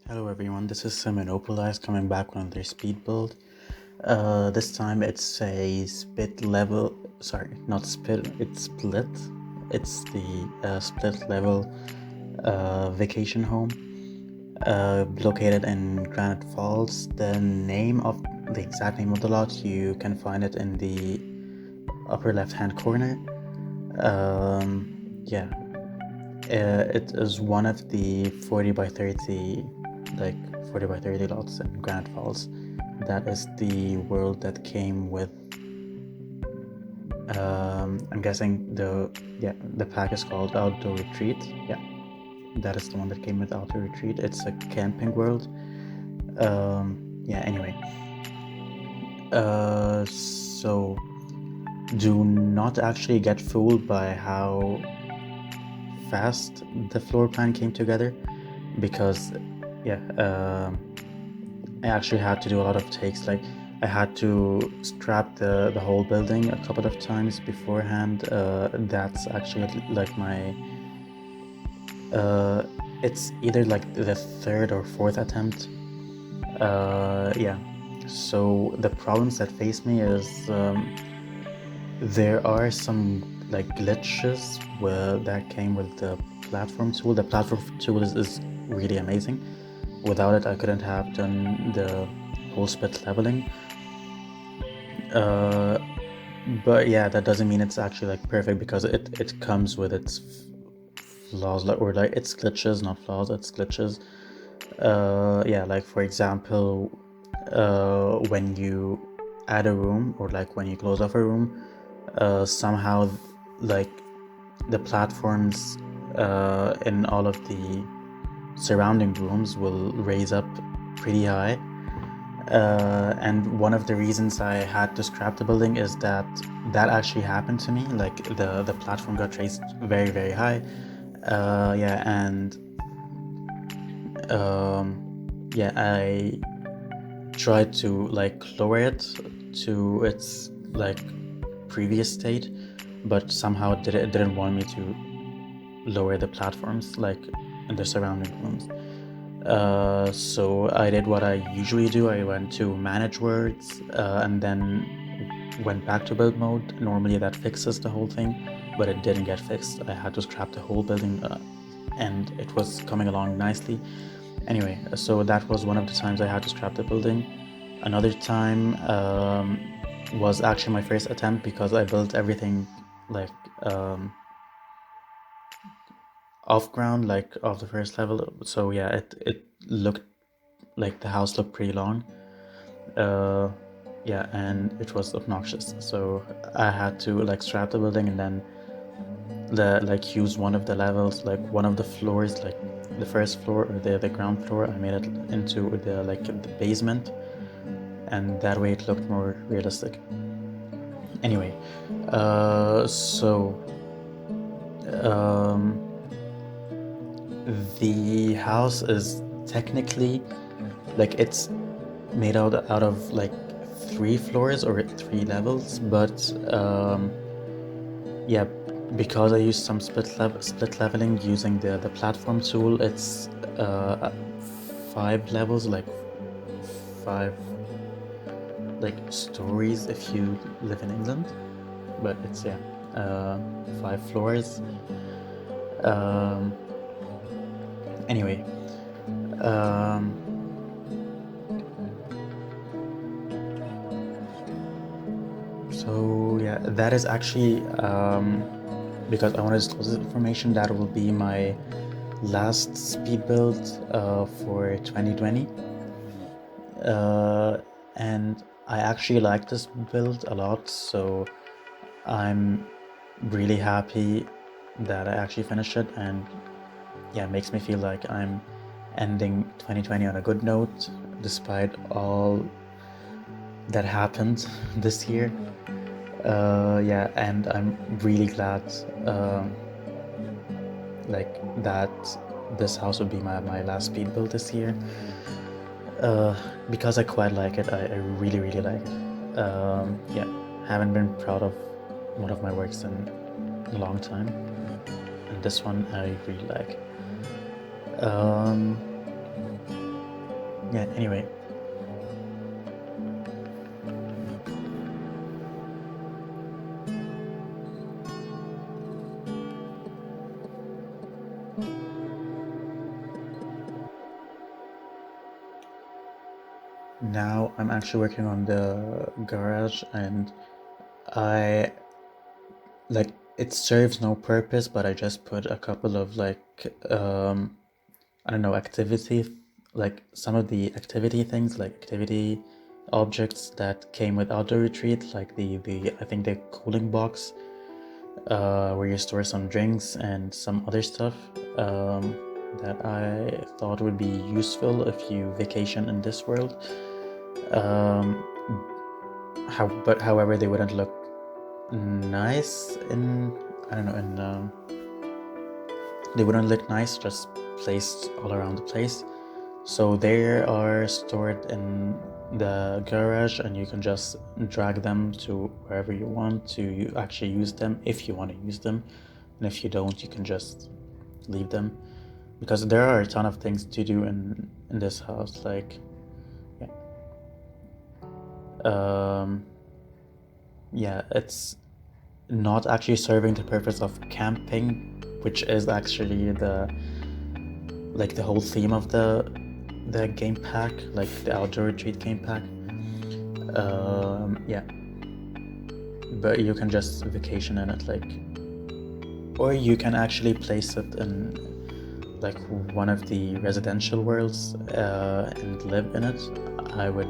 Hello everyone, this is Simonopolized coming back with another speed build. This time it's a split level, sorry, not split, it's split. It's the split level vacation home located in Granite Falls. The exact name of the lot, you can find it in the upper left hand corner. Yeah, it is one of the 40 by 30 lots in Granite Falls. That is the world that came with I'm guessing the pack is called Outdoor Retreat. Yeah, that is the one that came with Outdoor Retreat. It's a camping world. Anyway, so do not actually get fooled by how fast the floor plan came together, because I actually had to do a lot of takes. Like, I had to strap the whole building a couple of times beforehand. That's actually like my it's either like the third or fourth attempt. So the problems that face me is there are some like glitches that came with the platform tool. The platform tool is really amazing. Without it, I couldn't have done the whole split leveling. But yeah, that doesn't mean it's actually like perfect, because it comes with its flaws, or like its glitches, not flaws, it's glitches. Like for example, when you add a room, or like when you close off a room, somehow like the platforms in all of the surrounding rooms will raise up pretty high. And one of the reasons I had to scrap the building is that actually happened to me. Like the platform got raised very, very high. I tried to like lower it to its like previous state, but somehow it didn't want me to lower the platforms like in the surrounding rooms. So I did what I usually do. I went to manage words and then went back to build mode. Normally that fixes the whole thing, but it didn't get fixed. I had to scrap the whole building and it was coming along nicely. Anyway, so that was one of the times I had to scrap the building. Another time was actually my first attempt, because I built everything like off ground, like off the first level. So yeah, it looked like the house looked pretty long. And it was obnoxious. So I had to like scrap the building and then use one of the levels, like one of the floors, like the first floor or the ground floor. I made it into the basement, and that way it looked more realistic. Anyway, the house is technically like it's made out of like 3 floors or 3 levels, but yeah, because I used some split leveling using the platform tool, it's 5 levels, like 5 like stories if you live in England, but it's 5 floors. Um, anyway, um, so yeah, that is actually because I want to disclose this information, that will be my last speed build for 2020. And I actually like this build a lot, so I'm really happy that I actually finished it, and yeah, it makes me feel like I'm ending 2020 on a good note, despite all that happened this year. And I'm really glad that this house would be my last speed build this year. Because I quite like it. I really, really like it. Haven't been proud of one of my works in a long time, and this one I really like. Um, Yeah, anyway. Now I'm actually working on the garage, and I like it serves no purpose, but I just put a couple of I don't know, like some of the activity things, like activity objects that came with outdoor retreat, like the I think the cooling box, where you store some drinks and some other stuff, that I thought would be useful if you vacation in this world. Um, but however, they wouldn't look nice in, I don't know, they wouldn't look nice just placed all around the place. So they are stored in the garage, and you can just drag them to wherever you want to actually use them, if you want to use them. And if you don't, you can just leave them, because there are a ton of things to do in this house. Like, yeah, it's not actually serving the purpose of camping, which is actually the whole theme of the game pack, like the outdoor retreat game pack. Yeah, but you can just vacation in it, or you can actually place it in like one of the residential worlds, and live in it. I would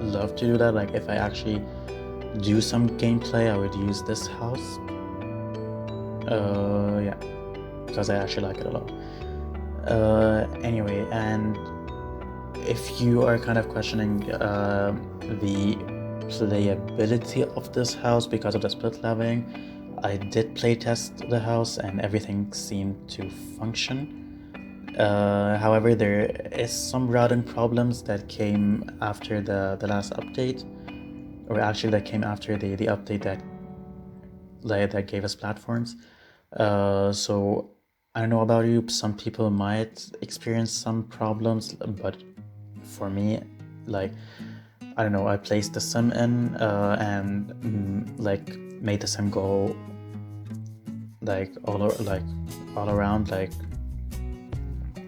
love to do that. Like, if I actually do some gameplay, I would use this house. Yeah, because I actually like it a lot. Anyway, and if you are kind of questioning the playability of this house because of the split leveling, I did playtest the house and everything seemed to function. However, there is some routing problems that came after the last update, or actually that came after the update that gave us platforms. So I don't know about you, some people might experience some problems, but for me, like, I don't know, I placed the sim in, and made the sim go all around,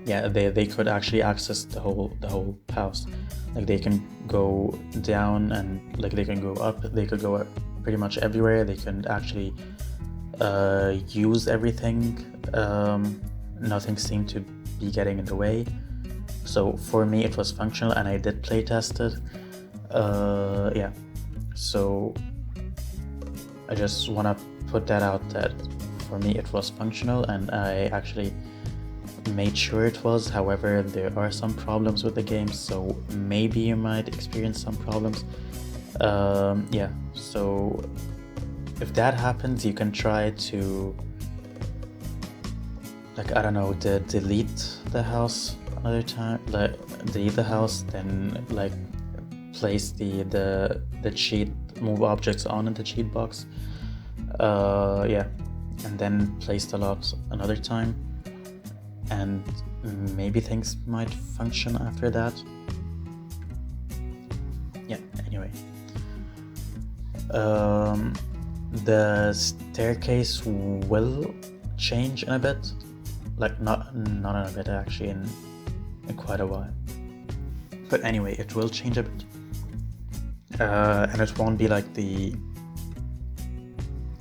yeah, they could actually access the whole house. Like, they can go down, and like they can go up, they could go pretty much everywhere. They can actually use everything. Nothing seemed to be getting in the way. So for me, it was functional, and I did play test it. Yeah, so I just want to put that out, that for me it was functional, and I actually made sure it was. However, there are some problems with the game, so maybe you might experience some problems. Yeah, so if that happens, you can try to, like, I don't know, delete the house another time, like delete the house, then like place the cheat, move objects on in the cheat box, yeah, and then place the lot another time, and maybe things might function after that. Yeah, anyway, the staircase will change in a bit, like not in a bit, actually, in quite a while, but anyway, it will change a bit, and it won't be like the,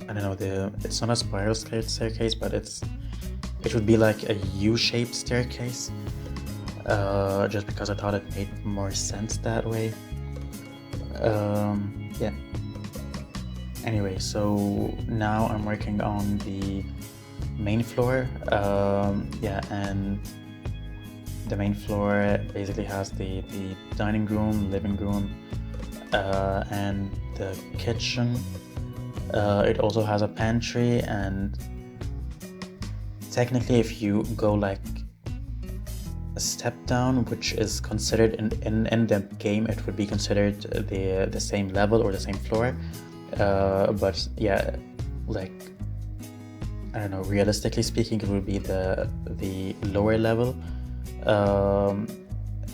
I don't know, it's not a spiral staircase, but it would be like a U-shaped staircase, just because I thought it made more sense that way. Yeah. Anyway, so now I'm working on the main floor. Yeah, and the main floor basically has the dining room, living room, and the kitchen. It also has a pantry, and technically, if you go like a step down, which is considered in the game, it would be considered the same level or the same floor. But yeah, like, I don't know, realistically speaking, it would be the lower level.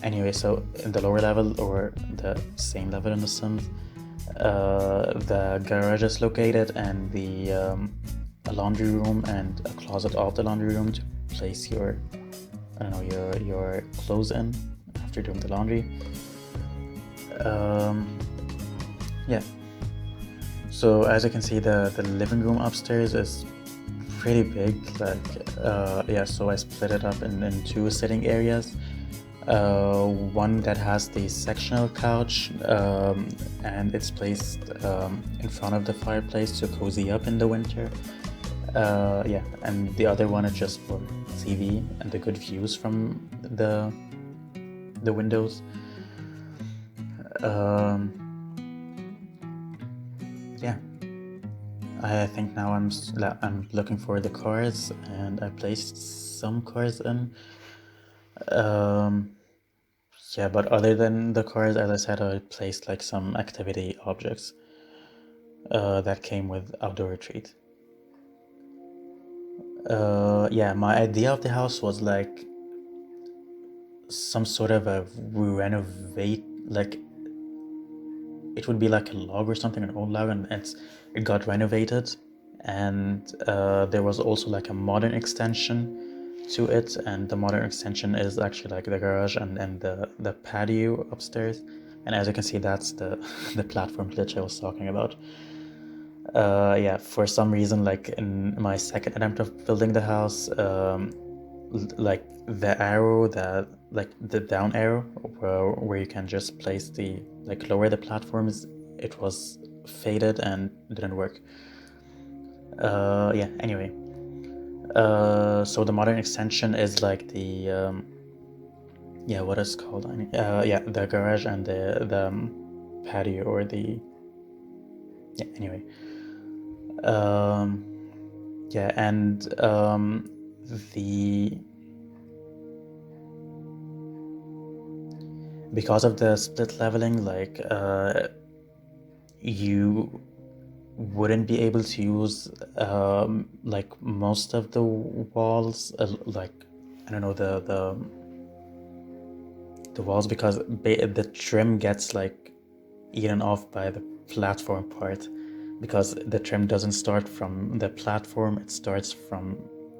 Anyway, so in the lower level, or the same level in The Sims, the garage is located, and a laundry room and a closet of the laundry room to place your, I don't know, your clothes in after doing the laundry. Yeah. So as you can see, the living room upstairs is pretty big. Like, so I split it up in two sitting areas. One that has the sectional couch, and it's placed in front of the fireplace to cozy up in the winter. And the other one is just for TV and the good views from the windows. Yeah, I think now I'm looking for the cars, and I placed some cars in. Yeah, but other than the cars, as I said, I placed like some activity objects that came with outdoor retreat. Yeah, my idea of the house was like some sort of a renovate, like it would be like a log or something, an old log, and it got renovated, and there was also like a modern extension to it, and the modern extension is actually like the garage and the patio upstairs, and as you can see, that's the the platform glitch I was talking about. Yeah, for some reason, like in my second attempt of building the house, like the arrow, the down arrow, where you can just place the, like, lower the platforms, it was faded and didn't work. Yeah, anyway. So the modern extension is like the yeah, what is it called? Yeah, the garage and the patio, or the, yeah, anyway. Yeah, and the because of the split leveling, like you wouldn't be able to use like most of the walls, like, I don't know, the walls, because the trim gets like eaten off by the platform part, because the trim doesn't start from the platform, it starts from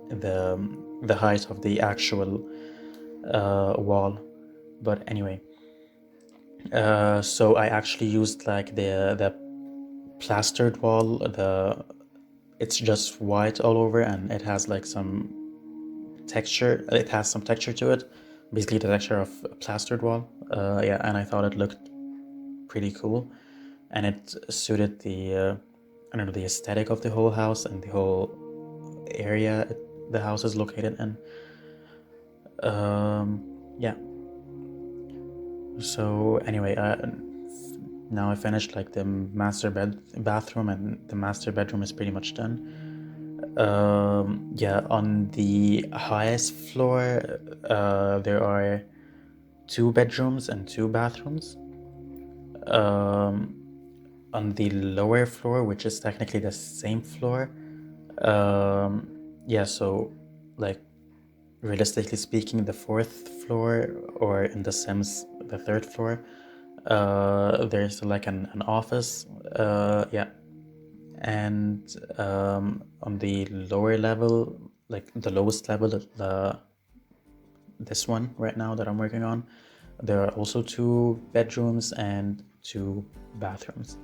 the height of the actual wall. But anyway, so I actually used like the plastered wall. It's just white all over, and it has like some texture. It has some texture to it, basically the texture of a plastered wall. Yeah, and I thought it looked pretty cool, and it suited the I don't know, the aesthetic of the whole house and the whole area the house is located in. Yeah. So anyway, now I finished like the bathroom, and the master bedroom is pretty much done. Yeah, on the highest floor, there are 2 bedrooms and 2 bathrooms. On the lower floor, which is technically the same floor, yeah, so like realistically speaking, the 4th floor, or in The Sims, the 3rd floor, there's like an office, yeah, and on the lower level, like the lowest level, this one right now that I'm working on, there are also 2 bedrooms and 2 bathrooms,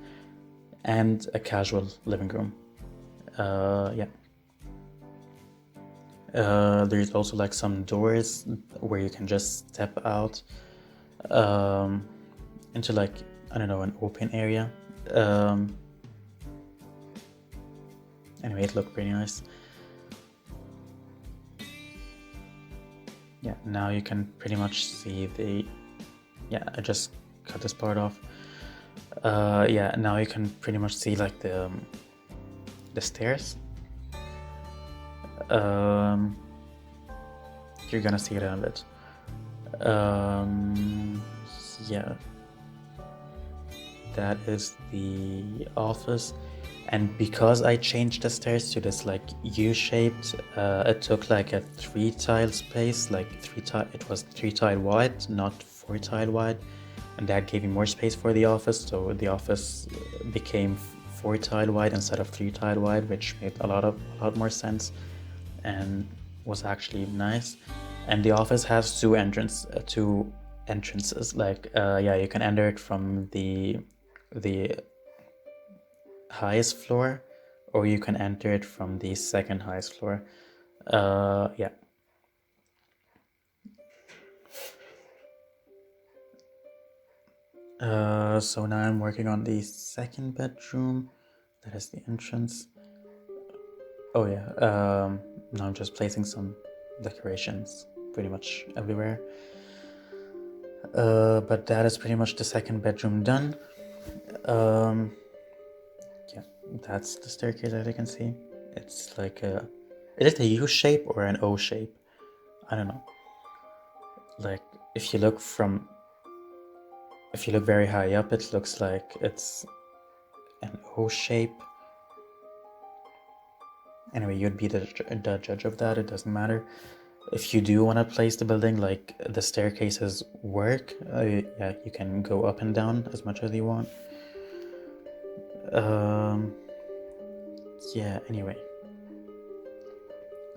and a casual living room. Yeah. There's also like some doors where you can just step out into, like, I don't know, an open area. Anyway, it looked pretty nice. Yeah, now you can pretty much see yeah, I just cut this part off. Yeah, now you can pretty much see like the stairs. You're gonna see it in a bit. Yeah, that is the office, and because I changed the stairs to this like U-shaped, it took like a 3 tile space, like it was 3 tile wide, not 4 tile wide, and that gave me more space for the office, so the office became 4 tile wide instead of 3 tile wide, which made a lot more sense and was actually nice. And the office has two entrances. Like yeah, you can enter it from the highest floor, or you can enter it from the second highest floor. Yeah. So now I'm working on the second bedroom. That is the entrance. Oh yeah. Now I'm just placing some decorations pretty much everywhere. But that is pretty much the second bedroom done. Yeah, that's the staircase that I can see. It's like a... Is it a U shape or an O shape? I don't know. Like, if you look very high up, it looks like it's an O shape. Anyway, you'd be the judge of that. It doesn't matter. If you do want to place the building like the staircases work, yeah, you can go up and down as much as you want. Yeah, anyway.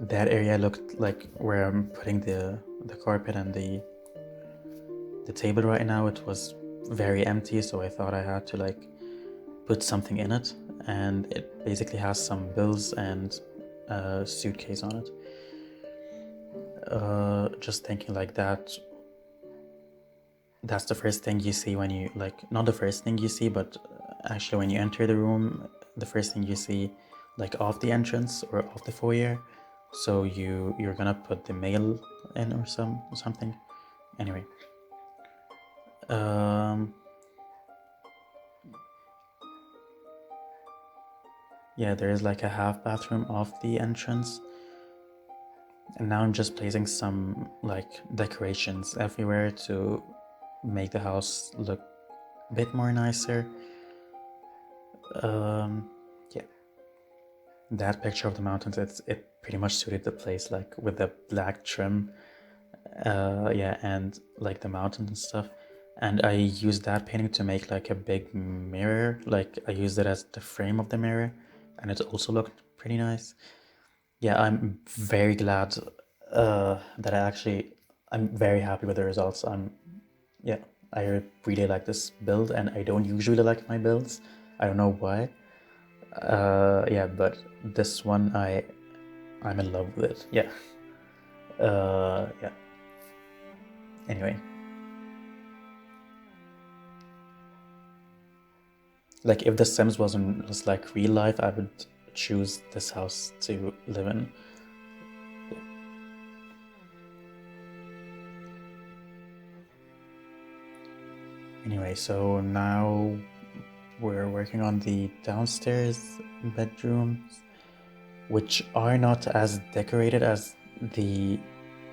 That area looked like where I'm putting the carpet and the table right now. It was very empty, so I thought I had to like put something in it, and it basically has some bills and a suitcase on it. Just thinking like that's the first thing you see when you like, not the first thing you see, but actually when you enter the room, the first thing you see like off the entrance or off the foyer. So you're gonna put the mail in or something. Anyway, yeah, there is like a half bathroom off the entrance, and now I'm just placing some like decorations everywhere to make the house look a bit more nicer. Yeah, that picture of the mountains, it pretty much suited the place, like with the black trim. Yeah, and like the mountains and stuff. And I used that painting to make like a big mirror. Like I used it as the frame of the mirror, and it also looked pretty nice. Yeah, I'm very glad I'm very happy with the results. Yeah, I really like this build, and I don't usually like my builds. I don't know why. Yeah, but this one I'm in love with it. Yeah. Yeah. Anyway. Like if The Sims was like real life, I would choose this house to live in. Anyway, so now we're working on the downstairs bedrooms, which are not as decorated as the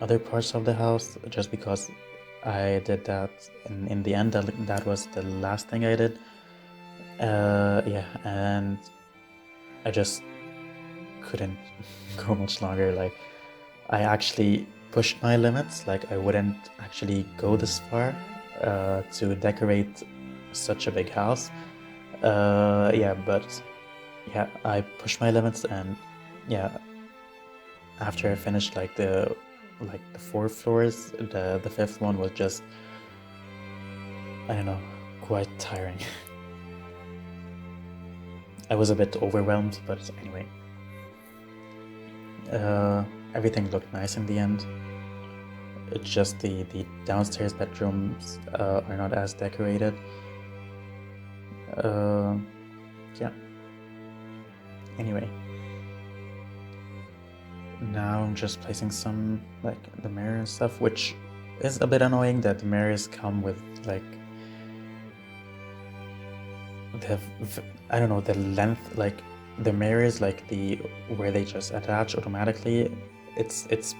other parts of the house, just because I did that in the end. That was the last thing I did. Yeah, and I just couldn't go much longer. Like, I actually pushed my limits. Like, I wouldn't actually go this far to decorate such a big house. Yeah, but yeah, I pushed my limits, and yeah, after I finished like the 4 floors, the fifth one was just, I don't know, quite tiring. I was a bit overwhelmed, but anyway. Everything looked nice in the end. It's just the downstairs bedrooms are not as decorated. Yeah. Anyway. Now I'm just placing some, like, the mirror and stuff, which is a bit annoying that the mirrors come with, like, I don't know, the length, like, the mirrors, like, where they just attach automatically, it's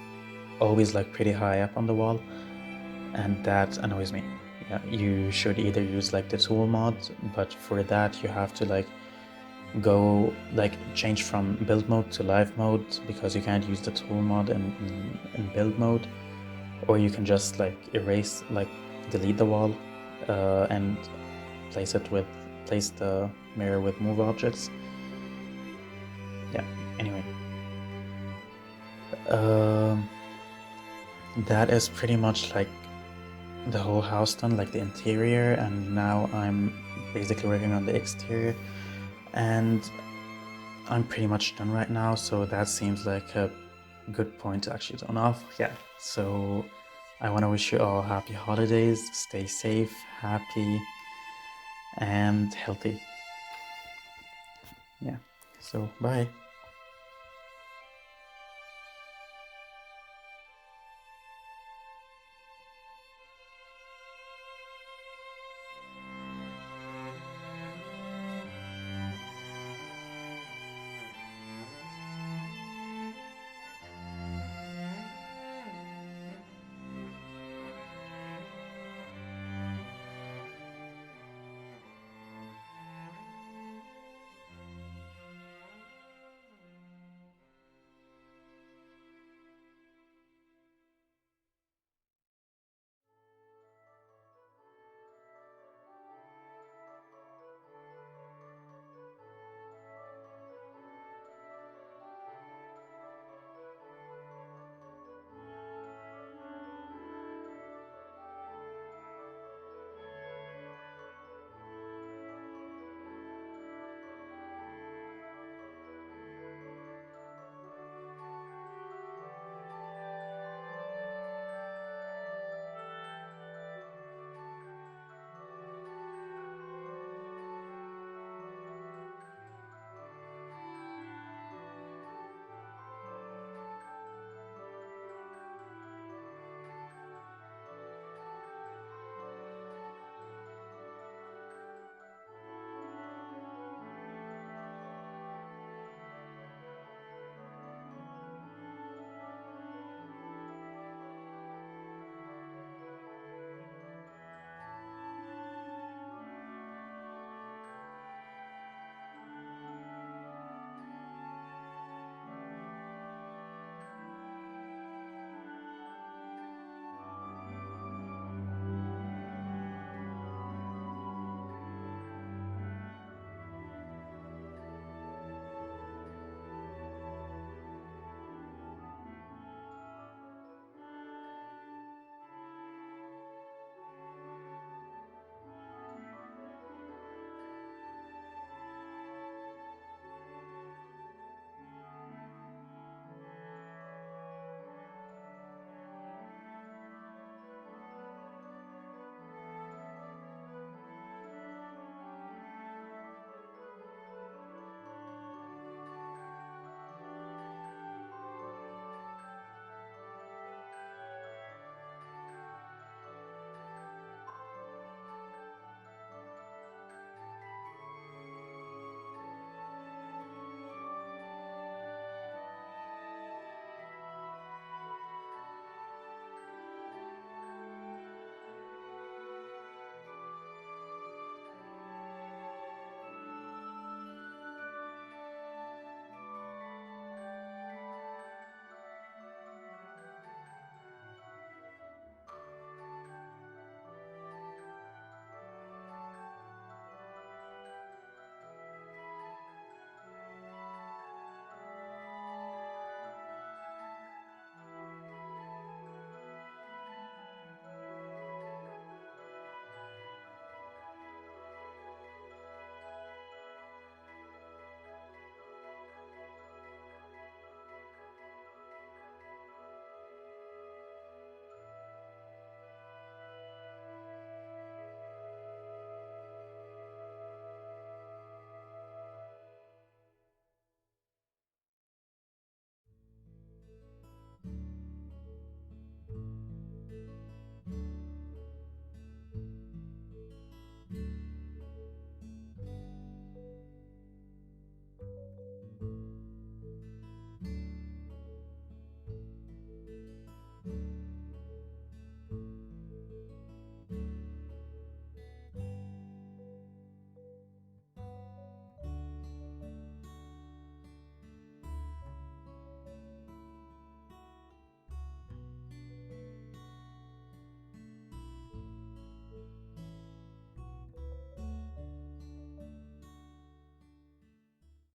always, like, pretty high up on the wall, and that annoys me. Yeah, you should either use, like, the tool mod, but for that you have to, like, go like change from build mode to live mode, because you can't use the tool mod in build mode, or you can just like erase, like delete the wall and place the mirror with move objects. Yeah, anyway. That is pretty much like the whole house done, like the interior, and now I'm basically working on the exterior, and I'm pretty much done right now, so that seems like a good point to actually turn off. Yeah, so I want to wish you all happy holidays, stay safe, happy, and healthy. Yeah, so bye.